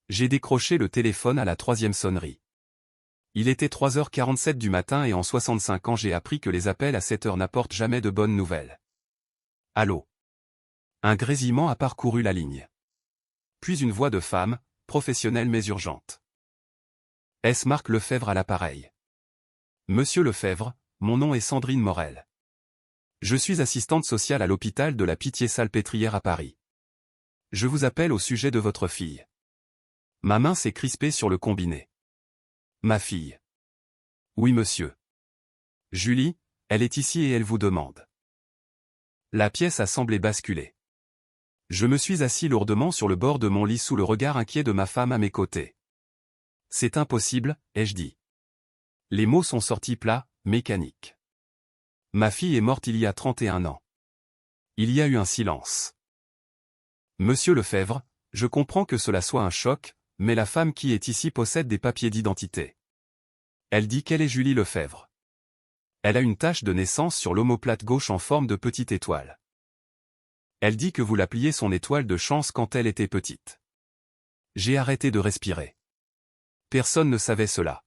J'ai décroché le téléphone à la 3e sonnerie. Il était 3h47 du matin et en 65 ans j'ai appris que les appels à cette heure n'apportent jamais de bonnes nouvelles. Allô? Un grésillement a parcouru la ligne. Puis une voix de femme, professionnelle mais urgente. Est-ce Marc Lefebvre à l'appareil? Monsieur Lefebvre, mon nom est Sandrine Morel. Je suis assistante sociale à l'hôpital de la Pitié-Salpêtrière à Paris. Je vous appelle au sujet de votre fille. Ma main s'est crispée sur le combiné. Ma fille. Oui monsieur. Julie, elle est ici et elle vous demande. La pièce a semblé basculer. Je me suis assis lourdement sur le bord de mon lit sous le regard inquiet de ma femme à mes côtés. C'est impossible, ai-je dit. Les mots sont sortis plats, mécaniques. Ma fille est morte il y a 31 ans. Il y a eu un silence. Monsieur Lefebvre, je comprends que cela soit un choc, mais la femme qui est ici possède des papiers d'identité. Elle dit qu'elle est Julie Lefebvre. Elle a une tache de naissance sur l'omoplate gauche en forme de petite étoile. Elle dit que vous l'appeliez son étoile de chance quand elle était petite. J'ai arrêté de respirer. Personne ne savait cela.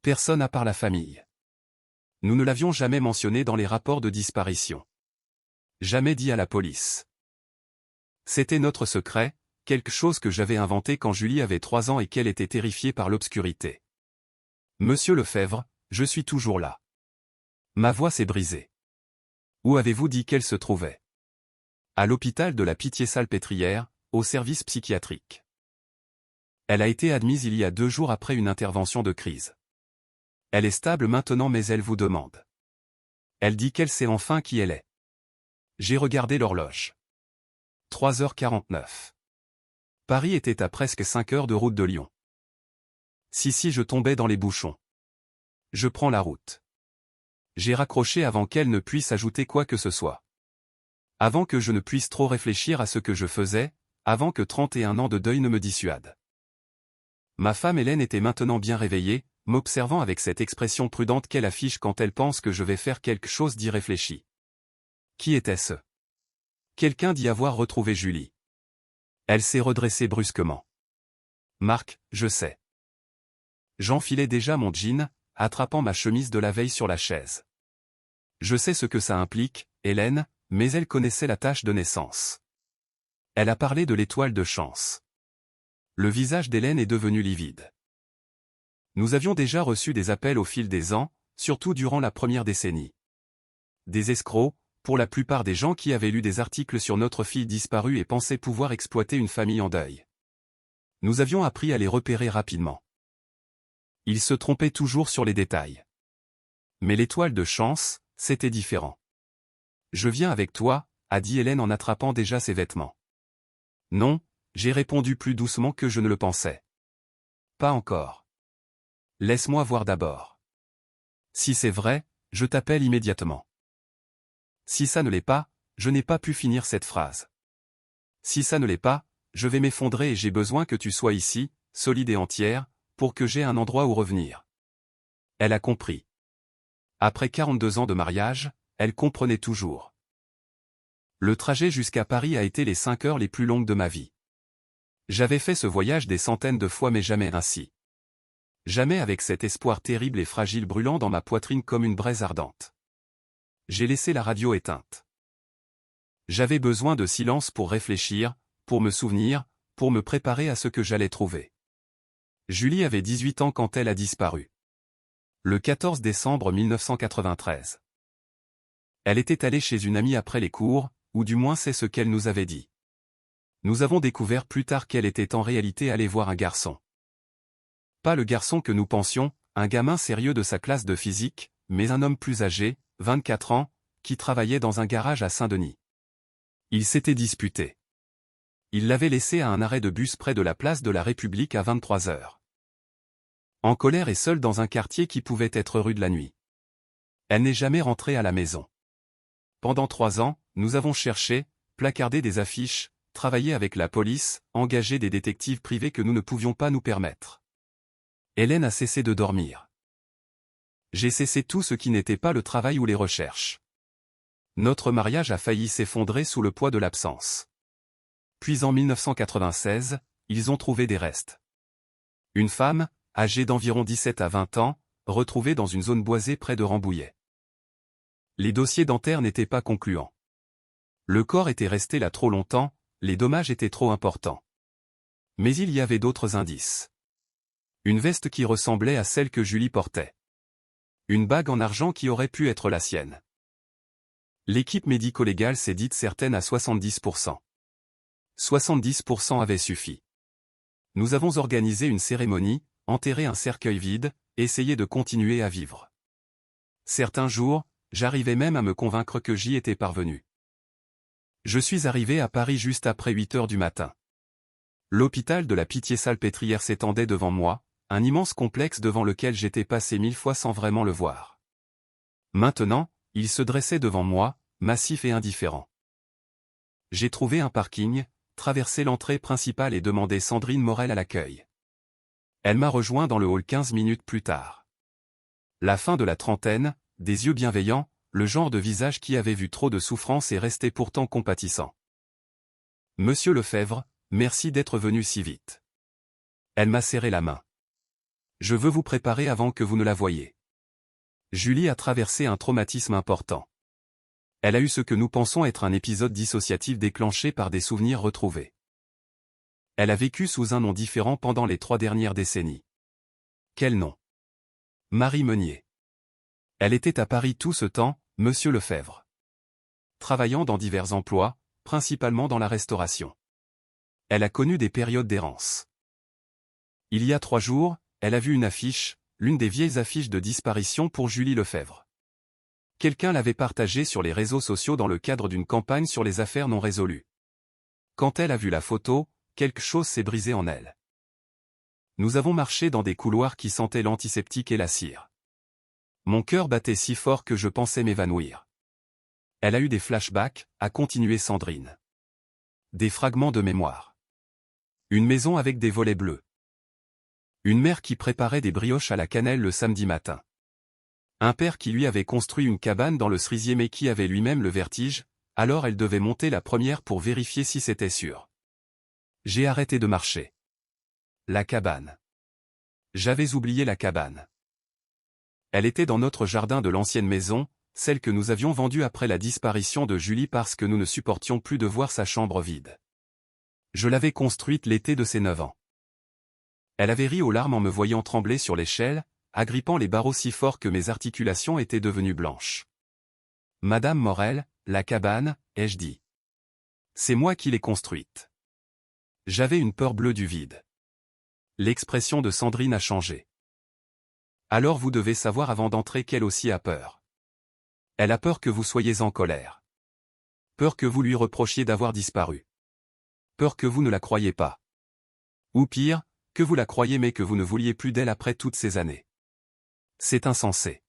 Personne à part la famille. Nous ne l'avions jamais mentionné dans les rapports de disparition. Jamais dit à la police. C'était notre secret, quelque chose que j'avais inventé quand Julie avait 3 ans et qu'elle était terrifiée par l'obscurité. Monsieur Lefebvre, je suis toujours là. Ma voix s'est brisée. Où avez-vous dit qu'elle se trouvait? À l'hôpital de la Pitié-Salpêtrière, au service psychiatrique. Elle a été admise il y a 2 jours après une intervention de crise. Elle est stable maintenant mais elle vous demande. Elle dit qu'elle sait enfin qui elle est. J'ai regardé l'horloge. 3h49. Paris était à presque 5 heures de route de Lyon. Si je tombais dans les bouchons. Je prends la route. J'ai raccroché avant qu'elle ne puisse ajouter quoi que ce soit. Avant que je ne puisse trop réfléchir à ce que je faisais, avant que 31 ans de deuil ne me dissuadent. Ma femme Hélène était maintenant bien réveillée, m'observant avec cette expression prudente qu'elle affiche quand elle pense que je vais faire quelque chose d'irréfléchi. Qui était-ce? Quelqu'un dit avoir retrouvé Julie. Elle s'est redressée brusquement. Marc, je sais. J'enfilais déjà mon jean, attrapant ma chemise de la veille sur la chaise. Je sais ce que ça implique, Hélène, mais elle connaissait la tache de naissance. Elle a parlé de l'étoile de chance. Le visage d'Hélène est devenu livide. Nous avions déjà reçu des appels au fil des ans, surtout durant la première décennie. Des escrocs, pour la plupart des gens qui avaient lu des articles sur notre fille disparue et pensaient pouvoir exploiter une famille en deuil. Nous avions appris à les repérer rapidement. Ils se trompaient toujours sur les détails. Mais l'étoile de chance, c'était différent. Je viens avec toi, a dit Hélène en attrapant déjà ses vêtements. Non, j'ai répondu plus doucement que je ne le pensais. Pas encore. Laisse-moi voir d'abord. Si c'est vrai, je t'appelle immédiatement. Si ça ne l'est pas, je n'ai pas pu finir cette phrase. Si ça ne l'est pas, je vais m'effondrer et j'ai besoin que tu sois ici, solide et entière, pour que j'aie un endroit où revenir. Elle a compris. Après 42 ans de mariage, elle comprenait toujours. Le trajet jusqu'à Paris a été les 5 heures les plus longues de ma vie. J'avais fait ce voyage des centaines de fois mais jamais ainsi. Jamais avec cet espoir terrible et fragile brûlant dans ma poitrine comme une braise ardente. J'ai laissé la radio éteinte. J'avais besoin de silence pour réfléchir, pour me souvenir, pour me préparer à ce que j'allais trouver. Julie avait 18 ans quand elle a disparu. Le 14 décembre 1993. Elle était allée chez une amie après les cours, ou du moins c'est ce qu'elle nous avait dit. Nous avons découvert plus tard qu'elle était en réalité allée voir un garçon. Pas le garçon que nous pensions, un gamin sérieux de sa classe de physique, mais un homme plus âgé, 24 ans, qui travaillait dans un garage à Saint-Denis. Ils s'étaient disputés. Il l'avait laissé à un arrêt de bus près de la place de la République à 23 heures. En colère et seule dans un quartier qui pouvait être rude la nuit. Elle n'est jamais rentrée à la maison. Pendant 3 ans, nous avons cherché, placardé des affiches, travaillé avec la police, engagé des détectives privés que nous ne pouvions pas nous permettre. Hélène a cessé de dormir. J'ai cessé tout ce qui n'était pas le travail ou les recherches. Notre mariage a failli s'effondrer sous le poids de l'absence. Puis en 1996, ils ont trouvé des restes. Une femme, âgée d'environ 17 à 20 ans, retrouvée dans une zone boisée près de Rambouillet. Les dossiers dentaires n'étaient pas concluants. Le corps était resté là trop longtemps, les dommages étaient trop importants. Mais il y avait d'autres indices. Une veste qui ressemblait à celle que Julie portait. Une bague en argent qui aurait pu être la sienne. L'équipe médico-légale s'est dite certaine à 70%. 70% avait suffi. Nous avons organisé une cérémonie, enterré un cercueil vide, essayé de continuer à vivre. Certains jours, j'arrivais même à me convaincre que j'y étais parvenu. Je suis arrivé à Paris juste après 8 heures du matin. L'hôpital de la Pitié-Salpêtrière s'étendait devant moi, un immense complexe devant lequel j'étais passé 1000 fois sans vraiment le voir. Maintenant, il se dressait devant moi, massif et indifférent. J'ai trouvé un parking, traversé l'entrée principale et demandé Sandrine Morel à l'accueil. Elle m'a rejoint dans le hall 15 minutes plus tard. La fin de la trentaine, des yeux bienveillants, le genre de visage qui avait vu trop de souffrance et restait pourtant compatissant. « Monsieur Lefebvre, merci d'être venu si vite. » Elle m'a serré la main. « Je veux vous préparer avant que vous ne la voyiez. » Julie a traversé un traumatisme important. Elle a eu ce que nous pensons être un épisode dissociatif déclenché par des souvenirs retrouvés. Elle a vécu sous un nom différent pendant les 3 dernières décennies. Quel nom? Marie Meunier. Elle était à Paris tout ce temps, Monsieur Lefebvre. Travaillant dans divers emplois, principalement dans la restauration. Elle a connu des périodes d'errance. Il y a 3 jours, elle a vu une affiche, l'une des vieilles affiches de disparition pour Julie Lefebvre. Quelqu'un l'avait partagée sur les réseaux sociaux dans le cadre d'une campagne sur les affaires non résolues. Quand elle a vu la photo, quelque chose s'est brisé en elle. Nous avons marché dans des couloirs qui sentaient l'antiseptique et la cire. Mon cœur battait si fort que je pensais m'évanouir. Elle a eu des flashbacks, a continué Sandrine. Des fragments de mémoire. Une maison avec des volets bleus. Une mère qui préparait des brioches à la cannelle le samedi matin. Un père qui lui avait construit une cabane dans le cerisier mais qui avait lui-même le vertige, alors elle devait monter la première pour vérifier si c'était sûr. J'ai arrêté de marcher. La cabane. J'avais oublié la cabane. Elle était dans notre jardin de l'ancienne maison, celle que nous avions vendue après la disparition de Julie parce que nous ne supportions plus de voir sa chambre vide. Je l'avais construite l'été de ses 9 ans. Elle avait ri aux larmes en me voyant trembler sur l'échelle, agrippant les barreaux si fort que mes articulations étaient devenues blanches. « Madame Morel, la cabane, ai-je dit. C'est moi qui l'ai construite. » J'avais une peur bleue du vide. L'expression de Sandrine a changé. Alors vous devez savoir avant d'entrer qu'elle aussi a peur. Elle a peur que vous soyez en colère. Peur que vous lui reprochiez d'avoir disparu. Peur que vous ne la croyiez pas. Ou pire, que vous la croyiez mais que vous ne vouliez plus d'elle après toutes ces années. C'est insensé.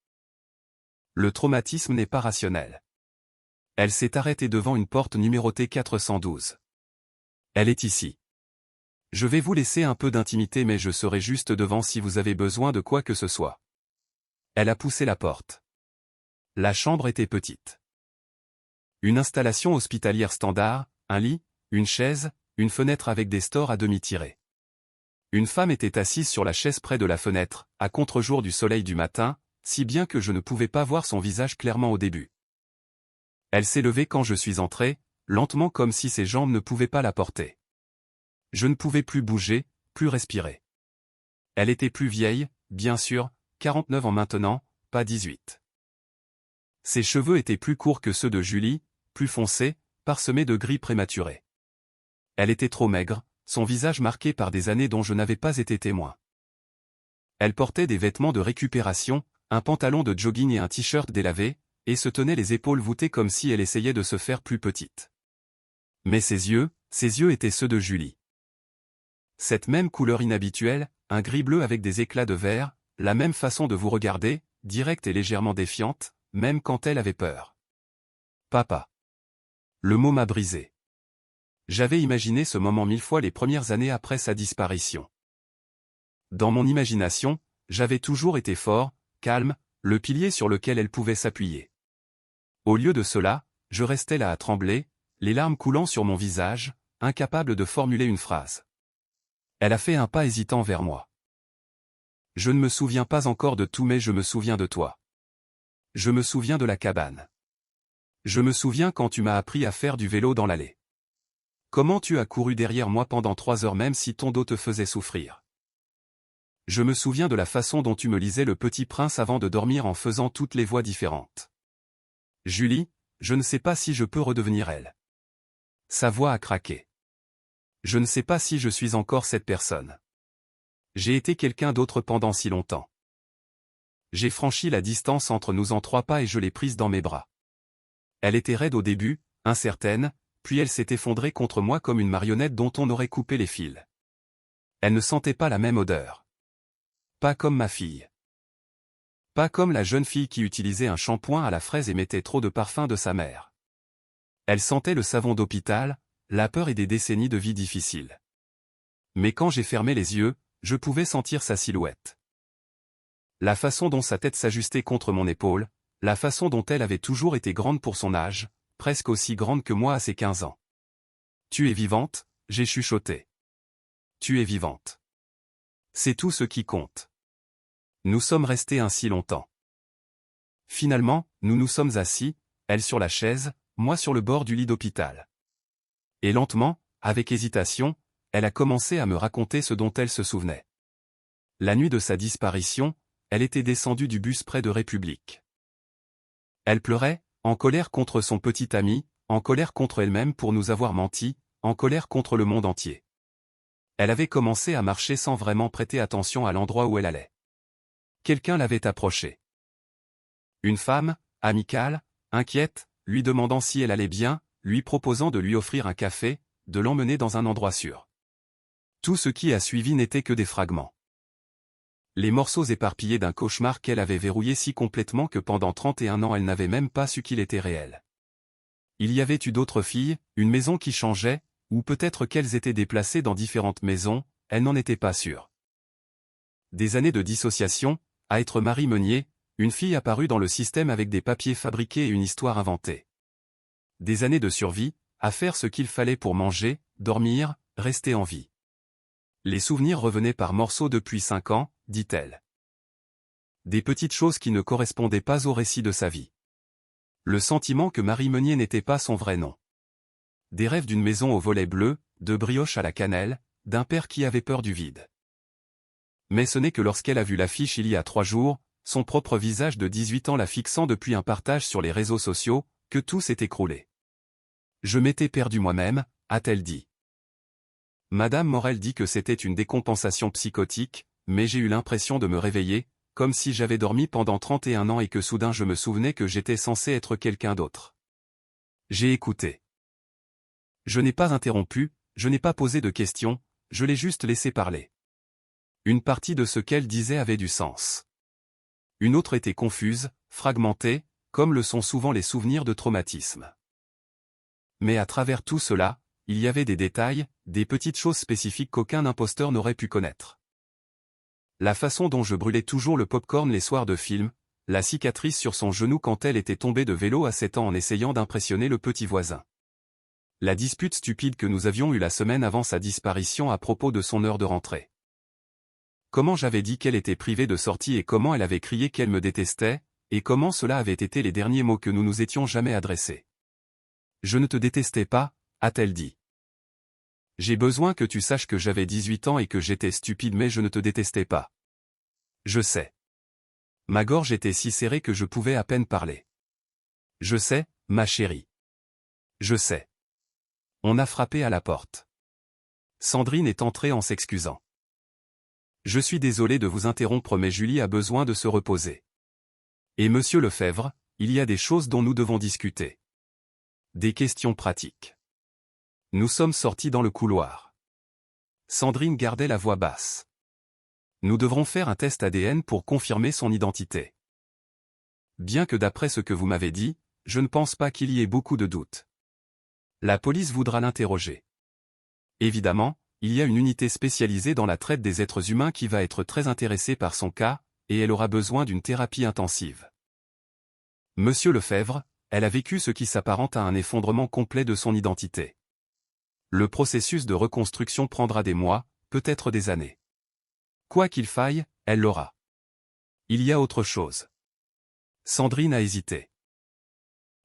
Le traumatisme n'est pas rationnel. Elle s'est arrêtée devant une porte numérotée 412. Elle est ici. Je vais vous laisser un peu d'intimité mais je serai juste devant si vous avez besoin de quoi que ce soit. Elle a poussé la porte. La chambre était petite. Une installation hospitalière standard, un lit, une chaise, une fenêtre avec des stores à demi tirés. Une femme était assise sur la chaise près de la fenêtre, à contre-jour du soleil du matin, si bien que je ne pouvais pas voir son visage clairement au début. Elle s'est levée quand je suis entré, lentement comme si ses jambes ne pouvaient pas la porter. Je ne pouvais plus bouger, plus respirer. Elle était plus vieille, bien sûr, 49 ans maintenant, pas 18. Ses cheveux étaient plus courts que ceux de Julie, plus foncés, parsemés de gris prématurés. Elle était trop maigre, son visage marqué par des années dont je n'avais pas été témoin. Elle portait des vêtements de récupération, un pantalon de jogging et un t-shirt délavé, et se tenait les épaules voûtées comme si elle essayait de se faire plus petite. Mais ses yeux étaient ceux de Julie. Cette même couleur inhabituelle, un gris-bleu avec des éclats de verre, la même façon de vous regarder, directe et légèrement défiante, même quand elle avait peur. Papa. Le mot m'a brisé. J'avais imaginé ce moment 1000 fois les premières années après sa disparition. Dans mon imagination, j'avais toujours été fort, calme, le pilier sur lequel elle pouvait s'appuyer. Au lieu de cela, je restais là à trembler, les larmes coulant sur mon visage, incapable de formuler une phrase. Elle a fait un pas hésitant vers moi. Je ne me souviens pas encore de tout mais je me souviens de toi. Je me souviens de la cabane. Je me souviens quand tu m'as appris à faire du vélo dans l'allée. Comment tu as couru derrière moi pendant 3 heures même si ton dos te faisait souffrir. Je me souviens de la façon dont tu me lisais Le Petit Prince avant de dormir en faisant toutes les voix différentes. Julie, je ne sais pas si je peux redevenir elle. Sa voix a craqué. Je ne sais pas si je suis encore cette personne. J'ai été quelqu'un d'autre pendant si longtemps. J'ai franchi la distance entre nous en 3 pas et je l'ai prise dans mes bras. Elle était raide au début, incertaine, puis elle s'est effondrée contre moi comme une marionnette dont on aurait coupé les fils. Elle ne sentait pas la même odeur. Pas comme ma fille. Pas comme la jeune fille qui utilisait un shampoing à la fraise et mettait trop de parfum de sa mère. Elle sentait le savon d'hôpital, la peur et des décennies de vie difficiles. Mais quand j'ai fermé les yeux, je pouvais sentir sa silhouette. La façon dont sa tête s'ajustait contre mon épaule, la façon dont elle avait toujours été grande pour son âge, presque aussi grande que moi à ses 15 ans. Tu es vivante, j'ai chuchoté. Tu es vivante. C'est tout ce qui compte. Nous sommes restés ainsi longtemps. Finalement, nous nous sommes assis, elle sur la chaise, moi sur le bord du lit d'hôpital. Et lentement, avec hésitation, elle a commencé à me raconter ce dont elle se souvenait. La nuit de sa disparition, elle était descendue du bus près de République. Elle pleurait, en colère contre son petit ami, en colère contre elle-même pour nous avoir menti, en colère contre le monde entier. Elle avait commencé à marcher sans vraiment prêter attention à l'endroit où elle allait. Quelqu'un l'avait approchée. Une femme, amicale, inquiète, lui demandant si elle allait bien, lui proposant de lui offrir un café, de l'emmener dans un endroit sûr. Tout ce qui a suivi n'était que des fragments. Les morceaux éparpillés d'un cauchemar qu'elle avait verrouillé si complètement que pendant 31 ans elle n'avait même pas su qu'il était réel. Il y avait eu d'autres filles, une maison qui changeait, ou peut-être qu'elles étaient déplacées dans différentes maisons, elle n'en était pas sûre. Des années de dissociation, à être Marie Meunier, une fille apparue dans le système avec des papiers fabriqués et une histoire inventée. Des années de survie, à faire ce qu'il fallait pour manger, dormir, rester en vie. Les souvenirs revenaient par morceaux depuis 5 ans, dit-elle. Des petites choses qui ne correspondaient pas au récit de sa vie. Le sentiment que Marie Meunier n'était pas son vrai nom. Des rêves d'une maison aux volets bleus, de brioches à la cannelle, d'un père qui avait peur du vide. Mais ce n'est que lorsqu'elle a vu l'affiche il y a 3 jours, son propre visage de 18 ans la fixant depuis un partage sur les réseaux sociaux, que tout s'est écroulé. Je m'étais perdu moi-même, a-t-elle dit. Madame Morel dit que c'était une décompensation psychotique, mais j'ai eu l'impression de me réveiller, comme si j'avais dormi pendant 31 ans et que soudain je me souvenais que j'étais censé être quelqu'un d'autre. J'ai écouté. Je n'ai pas interrompu, je n'ai pas posé de questions, je l'ai juste laissé parler. Une partie de ce qu'elle disait avait du sens. Une autre était confuse, fragmentée, comme le sont souvent les souvenirs de traumatisme. Mais à travers tout cela, il y avait des détails, des petites choses spécifiques qu'aucun imposteur n'aurait pu connaître. La façon dont je brûlais toujours le popcorn les soirs de film, la cicatrice sur son genou quand elle était tombée de vélo à 7 ans en essayant d'impressionner le petit voisin. La dispute stupide que nous avions eue la semaine avant sa disparition à propos de son heure de rentrée. Comment j'avais dit qu'elle était privée de sortie et comment elle avait crié qu'elle me détestait, et comment cela avait été les derniers mots que nous nous étions jamais adressés. Je ne te détestais pas, a-t-elle dit. J'ai besoin que tu saches que j'avais 18 ans et que j'étais stupide mais je ne te détestais pas. Je sais. Ma gorge était si serrée que je pouvais à peine parler. Je sais, ma chérie. Je sais. On a frappé à la porte. Sandrine est entrée en s'excusant. Je suis désolé de vous interrompre mais Julie a besoin de se reposer. Et monsieur Lefebvre, il y a des choses dont nous devons discuter. Des questions pratiques. Nous sommes sortis dans le couloir. Sandrine gardait la voix basse. Nous devrons faire un test ADN pour confirmer son identité. Bien que d'après ce que vous m'avez dit, je ne pense pas qu'il y ait beaucoup de doutes. La police voudra l'interroger. Évidemment, il y a une unité spécialisée dans la traite des êtres humains qui va être très intéressée par son cas, et elle aura besoin d'une thérapie intensive. Monsieur Lefebvre, elle a vécu ce qui s'apparente à un effondrement complet de son identité. Le processus de reconstruction prendra des mois, peut-être des années. Quoi qu'il faille, elle l'aura. Il y a autre chose. Sandrine a hésité.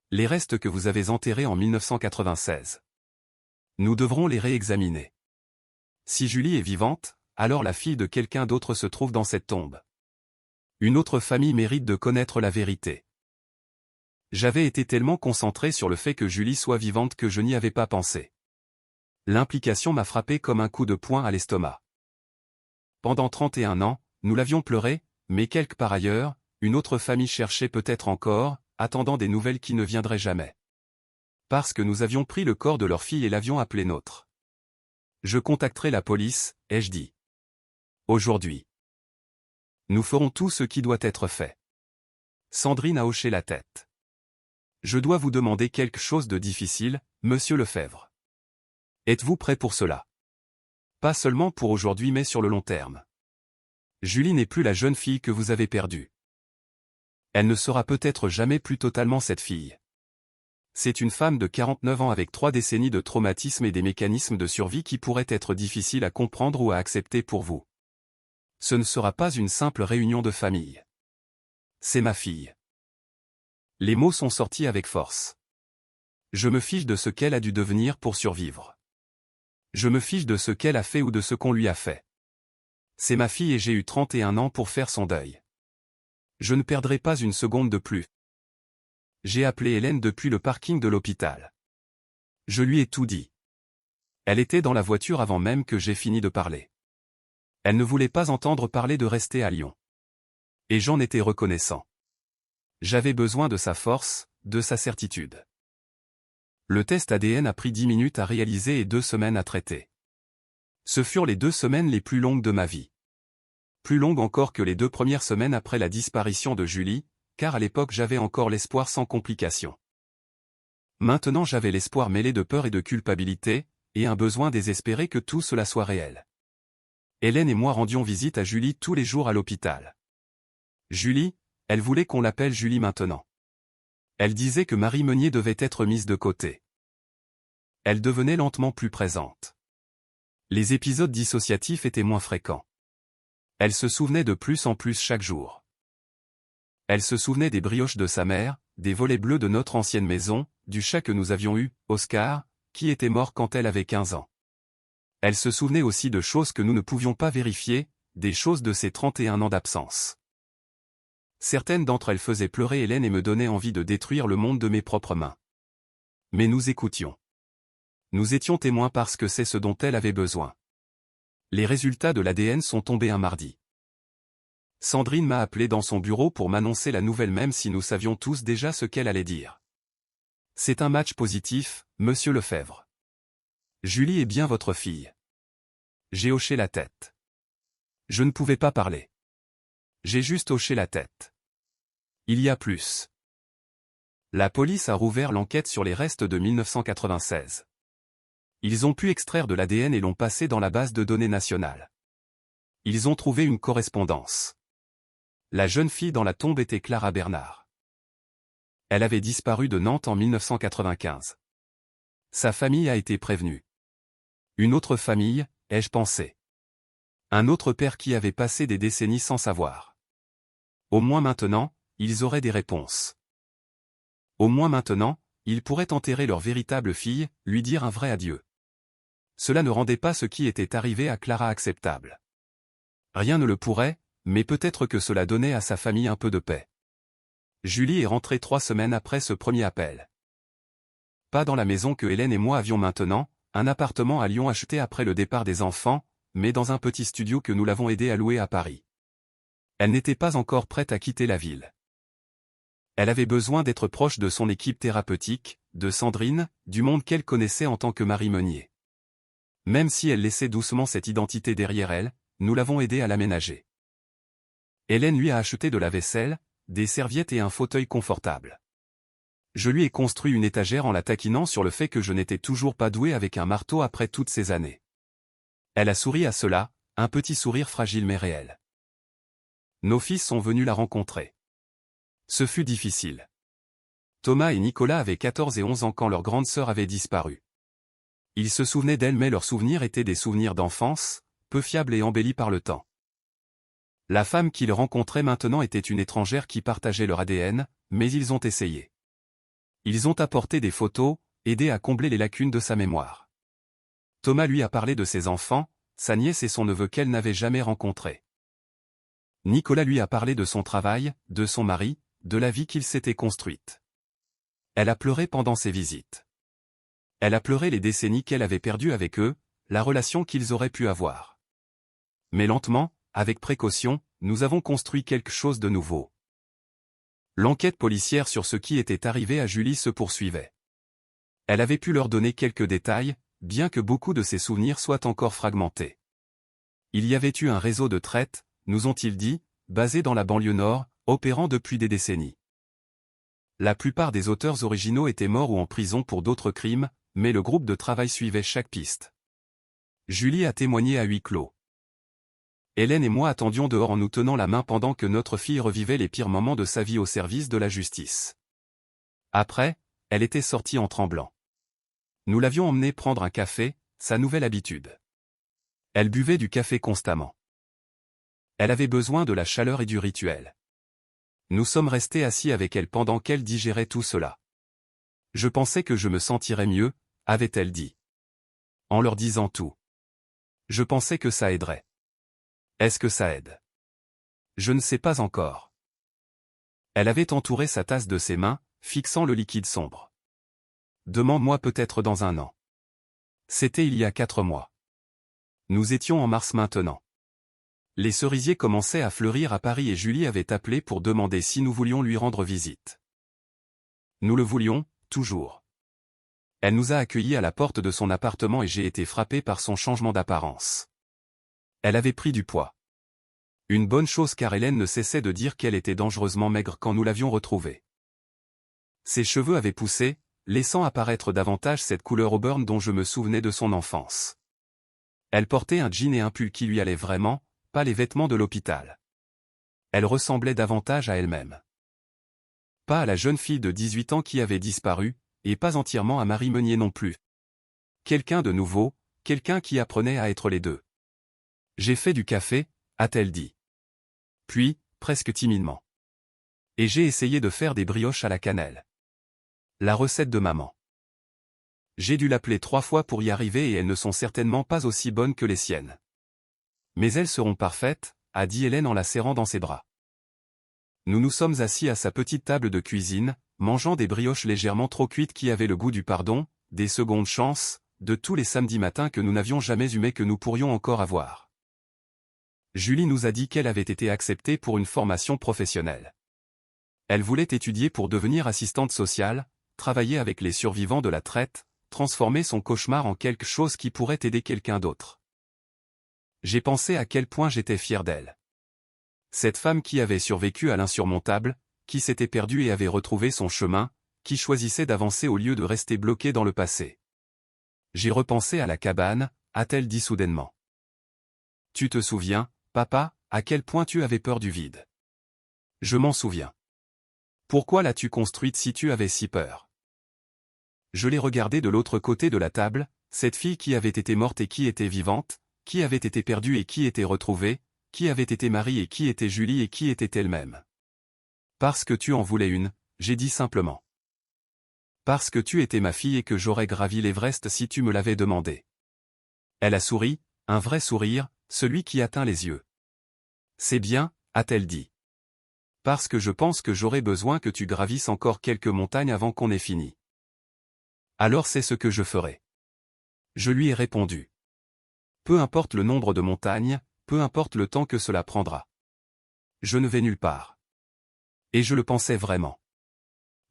Les restes que vous avez enterrés en 1996. Nous devrons les réexaminer. Si Julie est vivante, alors la fille de quelqu'un d'autre se trouve dans cette tombe. Une autre famille mérite de connaître la vérité. J'avais été tellement concentré sur le fait que Julie soit vivante que je n'y avais pas pensé. L'implication m'a frappé comme un coup de poing à l'estomac. Pendant 31 ans, nous l'avions pleuré, mais quelque part ailleurs, une autre famille cherchait peut-être encore, attendant des nouvelles qui ne viendraient jamais. Parce que nous avions pris le corps de leur fille et l'avions appelé nôtre. Je contacterai la police, ai-je dit. Aujourd'hui. Nous ferons tout ce qui doit être fait. Sandrine a hoché la tête. Je dois vous demander quelque chose de difficile, monsieur Lefebvre. Êtes-vous prêt pour cela? Pas seulement pour aujourd'hui mais sur le long terme. Julie n'est plus la jeune fille que vous avez perdue. Elle ne sera peut-être jamais plus totalement cette fille. C'est une femme de 49 ans avec 3 décennies de traumatisme et des mécanismes de survie qui pourraient être difficiles à comprendre ou à accepter pour vous. Ce ne sera pas une simple réunion de famille. C'est ma fille. Les mots sont sortis avec force. Je me fiche de ce qu'elle a dû devenir pour survivre. Je me fiche de ce qu'elle a fait ou de ce qu'on lui a fait. C'est ma fille et j'ai eu 31 ans pour faire son deuil. Je ne perdrai pas une seconde de plus. J'ai appelé Hélène depuis le parking de l'hôpital. Je lui ai tout dit. Elle était dans la voiture avant même que j'aie fini de parler. Elle ne voulait pas entendre parler de rester à Lyon. Et j'en étais reconnaissant. J'avais besoin de sa force, de sa certitude. Le test ADN a pris 10 minutes à réaliser et 2 semaines à traiter. Ce furent les 2 semaines les plus longues de ma vie. Plus longues encore que les 2 premières semaines après la disparition de Julie, car à l'époque j'avais encore l'espoir sans complications. Maintenant j'avais l'espoir mêlé de peur et de culpabilité, et un besoin désespéré que tout cela soit réel. Hélène et moi rendions visite à Julie tous les jours à l'hôpital. Julie, elle voulait qu'on l'appelle Julie maintenant. Elle disait que Marie Meunier devait être mise de côté. Elle devenait lentement plus présente. Les épisodes dissociatifs étaient moins fréquents. Elle se souvenait de plus en plus chaque jour. Elle se souvenait des brioches de sa mère, des volets bleus de notre ancienne maison, du chat que nous avions eu, Oscar, qui était mort quand elle avait 15 ans. Elle se souvenait aussi de choses que nous ne pouvions pas vérifier, des choses de ses 31 ans d'absence. Certaines d'entre elles faisaient pleurer Hélène et me donnaient envie de détruire le monde de mes propres mains. Mais nous écoutions. Nous étions témoins parce que c'est ce dont elle avait besoin. Les résultats de l'ADN sont tombés un mardi. Sandrine m'a appelé dans son bureau pour m'annoncer la nouvelle même si nous savions tous déjà ce qu'elle allait dire. C'est un match positif, monsieur Lefebvre. Julie est bien votre fille. J'ai hoché la tête. Je ne pouvais pas parler. J'ai juste hoché la tête. Il y a plus. La police a rouvert l'enquête sur les restes de 1996. Ils ont pu extraire de l'ADN et l'ont passé dans la base de données nationale. Ils ont trouvé une correspondance. La jeune fille dans la tombe était Clara Bernard. Elle avait disparu de Nantes en 1995. Sa famille a été prévenue. Une autre famille, ai-je pensé. Un autre père qui avait passé des décennies sans savoir. Au moins maintenant, ils auraient des réponses. Au moins maintenant, ils pourraient enterrer leur véritable fille, lui dire un vrai adieu. Cela ne rendait pas ce qui était arrivé à Clara acceptable. Rien ne le pourrait, mais peut-être que cela donnait à sa famille un peu de paix. Julie est rentrée 3 semaines après ce premier appel. Pas dans la maison que Hélène et moi avions maintenant, un appartement à Lyon acheté après le départ des enfants, mais dans un petit studio que nous l'avons aidé à louer à Paris. Elle n'était pas encore prête à quitter la ville. Elle avait besoin d'être proche de son équipe thérapeutique, de Sandrine, du monde qu'elle connaissait en tant que Marie Meunier. Même si elle laissait doucement cette identité derrière elle, nous l'avons aidée à l'aménager. Hélène lui a acheté de la vaisselle, des serviettes et un fauteuil confortable. Je lui ai construit une étagère en la taquinant sur le fait que je n'étais toujours pas doué avec un marteau après toutes ces années. Elle a souri à cela, un petit sourire fragile mais réel. Nos fils sont venus la rencontrer. Ce fut difficile. Thomas et Nicolas avaient 14 et 11 ans quand leur grande sœur avait disparu. Ils se souvenaient d'elle mais leurs souvenirs étaient des souvenirs d'enfance, peu fiable et embellie par le temps. La femme qu'il rencontrait maintenant était une étrangère qui partageait leur ADN, mais ils ont essayé. Ils ont apporté des photos, aidé à combler les lacunes de sa mémoire. Thomas lui a parlé de ses enfants, sa nièce et son neveu qu'elle n'avait jamais rencontrés. Nicolas lui a parlé de son travail, de son mari, de la vie qu'il s'était construite. Elle a pleuré pendant ses visites. Elle a pleuré les décennies qu'elle avait perdues avec eux, la relation qu'ils auraient pu avoir. Mais lentement, avec précaution, nous avons construit quelque chose de nouveau. L'enquête policière sur ce qui était arrivé à Julie se poursuivait. Elle avait pu leur donner quelques détails, bien que beaucoup de ses souvenirs soient encore fragmentés. Il y avait eu un réseau de traite, nous ont-ils dit, basé dans la banlieue nord, opérant depuis des décennies. La plupart des auteurs originaux étaient morts ou en prison pour d'autres crimes, mais le groupe de travail suivait chaque piste. Julie a témoigné à huis clos. Hélène et moi attendions dehors en nous tenant la main pendant que notre fille revivait les pires moments de sa vie au service de la justice. Après, elle était sortie en tremblant. Nous l'avions emmenée prendre un café, sa nouvelle habitude. Elle buvait du café constamment. Elle avait besoin de la chaleur et du rituel. Nous sommes restés assis avec elle pendant qu'elle digérait tout cela. Je pensais que je me sentirais mieux, avait-elle dit. En leur disant tout. Je pensais que ça aiderait. Est-ce que ça aide? Je ne sais pas encore. Elle avait entouré sa tasse de ses mains, fixant le liquide sombre. Demande-moi peut-être dans un an. C'était il y a 4 mois. Nous étions en mars maintenant. Les cerisiers commençaient à fleurir à Paris et Julie avait appelé pour demander si nous voulions lui rendre visite. Nous le voulions, toujours. Elle nous a accueillis à la porte de son appartement et j'ai été frappé par son changement d'apparence. Elle avait pris du poids. Une bonne chose car Hélène ne cessait de dire qu'elle était dangereusement maigre quand nous l'avions retrouvée. Ses cheveux avaient poussé, laissant apparaître davantage cette couleur auburn dont je me souvenais de son enfance. Elle portait un jean et un pull qui lui allaient vraiment, pas les vêtements de l'hôpital. Elle ressemblait davantage à elle-même. Pas à la jeune fille de 18 ans qui avait disparu, et pas entièrement à Marie Meunier non plus. Quelqu'un de nouveau, quelqu'un qui apprenait à être les deux. J'ai fait du café, a-t-elle dit. Puis, presque timidement. Et j'ai essayé de faire des brioches à la cannelle. La recette de maman. J'ai dû l'appeler 3 fois pour y arriver et elles ne sont certainement pas aussi bonnes que les siennes. Mais elles seront parfaites, a dit Hélène en la serrant dans ses bras. Nous nous sommes assis à sa petite table de cuisine, mangeant des brioches légèrement trop cuites qui avaient le goût du pardon, des secondes chances, de tous les samedis matins que nous n'avions jamais eu mais que nous pourrions encore avoir. Julie nous a dit qu'elle avait été acceptée pour une formation professionnelle. Elle voulait étudier pour devenir assistante sociale, travailler avec les survivants de la traite, transformer son cauchemar en quelque chose qui pourrait aider quelqu'un d'autre. J'ai pensé à quel point j'étais fier d'elle. Cette femme qui avait survécu à l'insurmontable, qui s'était perdue et avait retrouvé son chemin, qui choisissait d'avancer au lieu de rester bloquée dans le passé. J'ai repensé à la cabane, a-t-elle dit soudainement. Tu te souviens, papa, à quel point tu avais peur du vide? Je m'en souviens. Pourquoi l'as-tu construite si tu avais si peur? Je l'ai regardée de l'autre côté de la table, cette fille qui avait été morte et qui était vivante, qui avait été perdue et qui était retrouvée, qui avait été Marie et qui était Julie et qui était elle-même. Parce que tu en voulais une, j'ai dit simplement. Parce que tu étais ma fille et que j'aurais gravi l'Everest si tu me l'avais demandé. Elle a souri, un vrai sourire, celui qui atteint les yeux. C'est bien, a-t-elle dit. Parce que je pense que j'aurai besoin que tu gravisses encore quelques montagnes avant qu'on ait fini. Alors c'est ce que je ferai. Je lui ai répondu. Peu importe le nombre de montagnes, peu importe le temps que cela prendra. Je ne vais nulle part. Et je le pensais vraiment.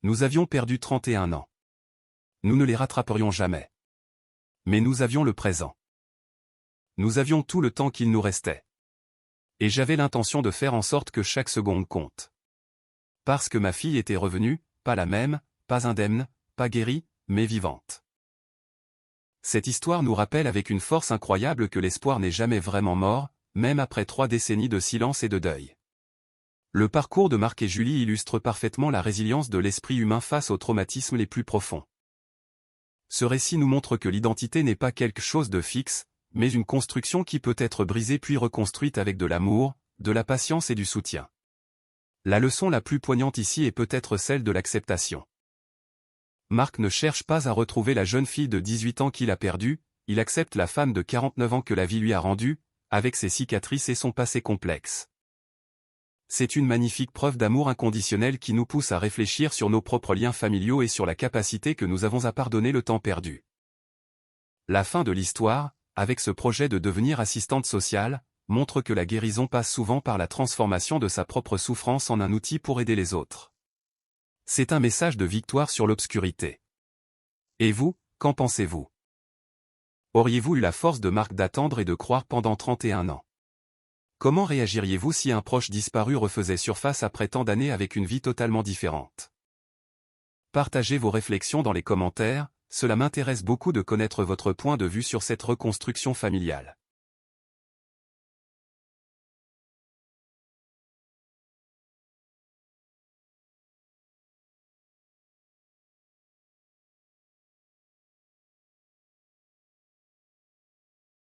Nous avions perdu 31 ans. Nous ne les rattraperions jamais. Mais nous avions le présent. Nous avions tout le temps qu'il nous restait. Et j'avais l'intention de faire en sorte que chaque seconde compte. Parce que ma fille était revenue, pas la même, pas indemne, pas guérie, mais vivante. Cette histoire nous rappelle avec une force incroyable que l'espoir n'est jamais vraiment mort, même après 3 décennies de silence et de deuil. Le parcours de Marc et Julie illustre parfaitement la résilience de l'esprit humain face aux traumatismes les plus profonds. Ce récit nous montre que l'identité n'est pas quelque chose de fixe, mais une construction qui peut être brisée puis reconstruite avec de l'amour, de la patience et du soutien. La leçon la plus poignante ici est peut-être celle de l'acceptation. Marc ne cherche pas à retrouver la jeune fille de 18 ans qu'il a perdue, il accepte la femme de 49 ans que la vie lui a rendue, avec ses cicatrices et son passé complexe. C'est une magnifique preuve d'amour inconditionnel qui nous pousse à réfléchir sur nos propres liens familiaux et sur la capacité que nous avons à pardonner le temps perdu. La fin de l'histoire, avec ce projet de devenir assistante sociale, montre que la guérison passe souvent par la transformation de sa propre souffrance en un outil pour aider les autres. C'est un message de victoire sur l'obscurité. Et vous, qu'en pensez-vous? Auriez-vous eu la force de Marc d'attendre et de croire pendant 31 ans? Comment réagiriez-vous si un proche disparu refaisait surface après tant d'années avec une vie totalement différente? Partagez vos réflexions dans les commentaires, cela m'intéresse beaucoup de connaître votre point de vue sur cette reconstruction familiale.